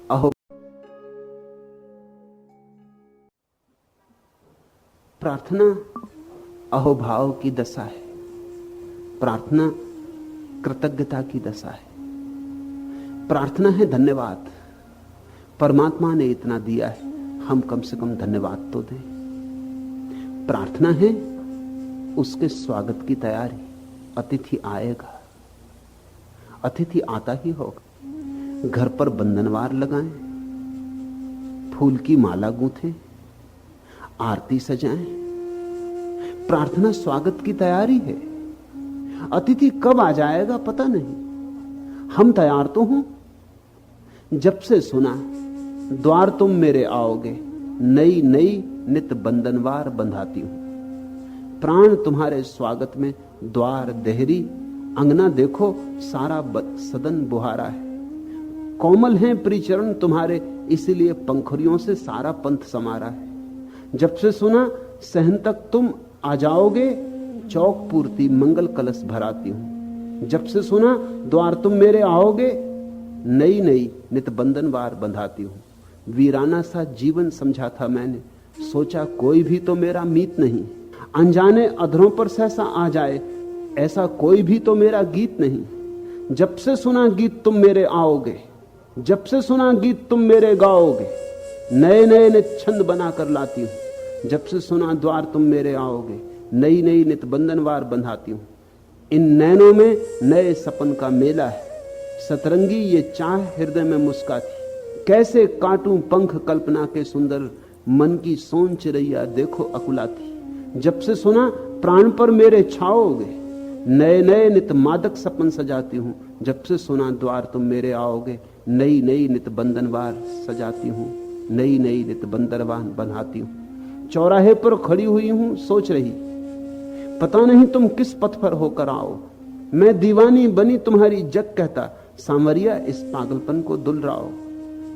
अहो, प्रार्थना अहोभाव की दशा है। प्रार्थना कृतज्ञता की दशा है। प्रार्थना है धन्यवाद। परमात्मा ने इतना दिया है, हम कम से कम धन्यवाद तो दें। प्रार्थना है उसके स्वागत की तैयारी। अतिथि आएगा, अतिथि आता ही होगा। घर पर बंधनवार लगाएं, फूल की माला गूंथें, आरती सजाएं। प्रार्थना स्वागत की तैयारी है। अतिथि कब आ जाएगा पता नहीं, हम तैयार तो हूं। जब से सुना द्वार तुम मेरे आओगे, नई नई नित बंधनवार बंधाती हूं। प्राण तुम्हारे स्वागत में द्वार देहरी, अंगना देखो सारा सदन बुहारा है। कोमल हैं परिचरण तुम्हारे, इसीलिए पंखुड़ियों से सारा पंथ समारा है। जब से सुना सहन तक तुम आ जाओगे, चौक पूर्ति मंगल कलश भराती हूं। जब से सुना द्वार तुम मेरे आओगे, नई नई नित बंधनवार बंधाती हूं। वीराना सा जीवन समझा था मैंने, सोचा कोई भी तो मेरा मीत नहीं। अनजाने अधरों पर सहसा आ जाए, ऐसा कोई भी तो मेरा गीत नहीं। जब से सुना गीत तुम मेरे आओगे, जब से सुना गीत तुम मेरे गाओगे, नए नए नित छंद बनाकर लाती हूं। जब से सुना द्वार तुम मेरे आओगे, नई नई नित बंधनवार बंधाती हूं। इन नैनों में नए सपन का मेला है, सतरंगी ये चाह हृदय में मुस्काती। कैसे काटूं पंख कल्पना के सुंदर, मन की सोन चिरैया देखो अकुलाती। जब से सुना प्राण पर मेरे छाओगे, नए नए नित मादक सपन सजाती हूं। जब से सुना द्वार तुम मेरे आओगे, नई नई नित बंधनवार सजाती हूं, नई नई नित बंधनवार बंधाती हूं। चौराहे पर खड़ी हुई हूं सोच रही, पता नहीं तुम किस पथ पर होकर आओ। मैं दीवानी बनी तुम्हारी जग कहता, सांवरिया इस पागलपन को दुलराओ।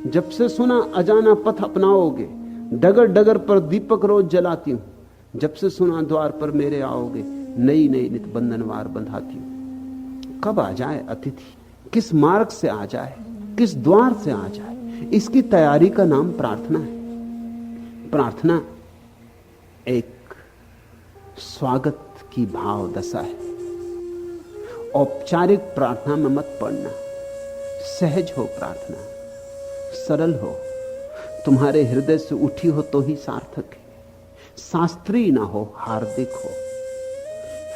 जब से सुना अजाना पथ अपनाओगे, डगर डगर पर दीपक रोज जलाती हूं। जब से सुना द्वार पर मेरे आओगे, नई नई नित बंधनवार बंधाती हूं। कब आ जाए अतिथि, किस मार्ग से आ जाए, किस द्वार से आ जाए, इसकी तैयारी का नाम प्रार्थना है। प्रार्थना एक स्वागत की भाव दशा है। औपचारिक प्रार्थना में मत पड़ना, सहज हो प्रार्थना, सरल हो, तुम्हारे हृदय से उठी हो तो ही सार्थक है। शास्त्रीय ना हो, हार्दिक हो,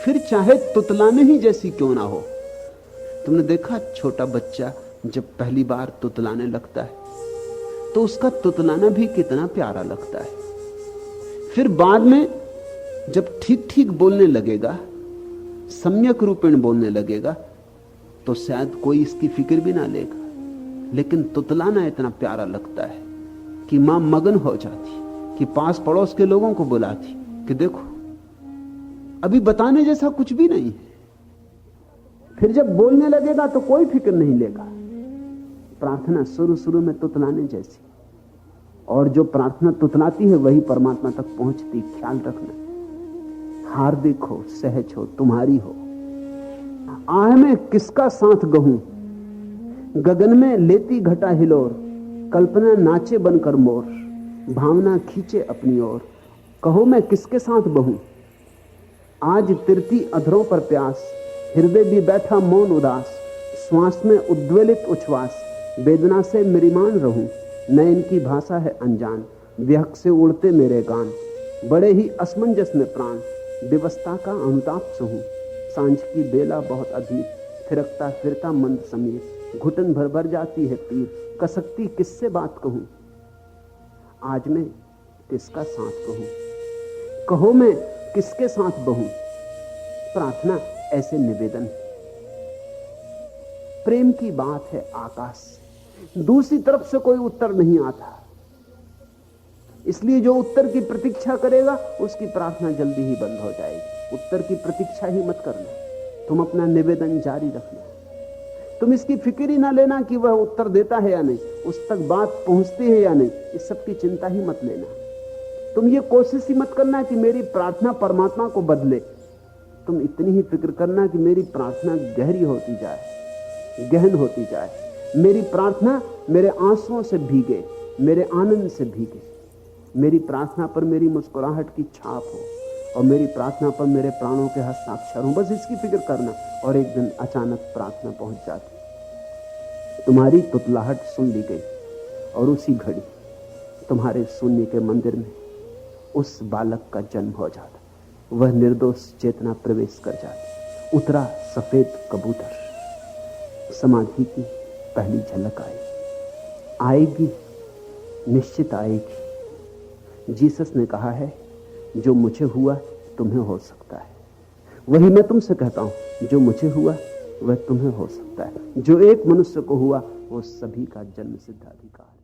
फिर चाहे तुतलाने ही जैसी क्यों ना हो। तुमने देखा छोटा बच्चा जब पहली बार तुतलाने लगता है तो उसका तुतलाना भी कितना प्यारा लगता है। फिर बाद में जब ठीक ठीक बोलने लगेगा, सम्यक रूपेण बोलने लगेगा, तो शायद कोई इसकी फिक्र भी ना लेगा। लेकिन तुतलाना इतना प्यारा लगता है कि मां मगन हो जाती, कि पास पड़ोस के लोगों को बुलाती कि देखो अभी बताने जैसा कुछ भी नहीं है। फिर जब बोलने लगेगा तो कोई फिक्र नहीं लेगा। प्रार्थना शुरू शुरू में तुतलाने जैसी, और जो प्रार्थना तुतलाती है वही परमात्मा तक पहुंचती। ख्याल रखना, हार्दिक हो, सहज हो, तुम्हारी हो। आह में किसका साथ गहूं, गगन में लेती घटा हिलोर, कल्पना नाचे बनकर मोर, भावना खींचे अपनी ओर, कहो मैं किसके साथ बहूं। आज तिरती अधरों पर प्यास, हृदय भी बैठा मौन उदास, श्वास में उद्वेलित उच्छ्वास, वेदना से मिरिमान रहूं, नयन की भाषा है अनजान, व्यहक से उड़ते मेरे गान, बड़े ही असमंजस में प्राण, विवस्था का अनुताप सहूं, सांझ की बेला बहुत अधीर, फिरकता फिरता मंद समीर, घुटन भर भर जाती है पीर, कसकती किससे बात कहूं, आज मैं किसका साथ कहूं, कहो मैं किसके साथ बहूं। प्रार्थना ऐसे निवेदन, प्रेम की बात है आकाश से, दूसरी तरफ से कोई उत्तर नहीं आता, इसलिए जो उत्तर की प्रतीक्षा करेगा उसकी प्रार्थना जल्दी ही बंद हो जाएगी। उत्तर की प्रतीक्षा ही मत करना, तुम अपना निवेदन जारी रखना। तुम इसकी फिक्र ही ना लेना कि वह उत्तर देता है या नहीं, उस तक बात पहुंचती है या नहीं, इस सब की चिंता ही मत लेना। तुम ये कोशिश ही मत करना कि मेरी प्रार्थना परमात्मा को बदले, तुम इतनी ही फिक्र करना कि मेरी प्रार्थना गहरी होती जाए, गहन होती जाए, मेरी प्रार्थना मेरे आंसुओं से भीगे, मेरे आनंद से भीगे। मेरी प्रार्थना पर मेरी मुस्कुराहट की छाप हो और मेरी प्रार्थना पर मेरे प्राणों के हस्ताक्षर हो, बस इसकी फिक्र करना। और एक दिन अचानक प्रार्थना पहुंच जाती, तुम्हारी तुतलाहट सुन ली गई और उसी घड़ी तुम्हारे शून्य के मंदिर में उस बालक का जन्म हो जाता। वह निर्दोष चेतना प्रवेश कर जाती। उतरा सफेद कबूतर, समाधि की पहली झलक आई। आएगी, निश्चित आएगी। जीसस ने कहा है, जो मुझे हुआ तुम्हें हो सकता है। वही मैं तुमसे कहता हूं, जो मुझे हुआ वह तुम्हें हो सकता है। जो एक मनुष्य को हुआ वो सभी का जन्म सिद्ध अधिकार है।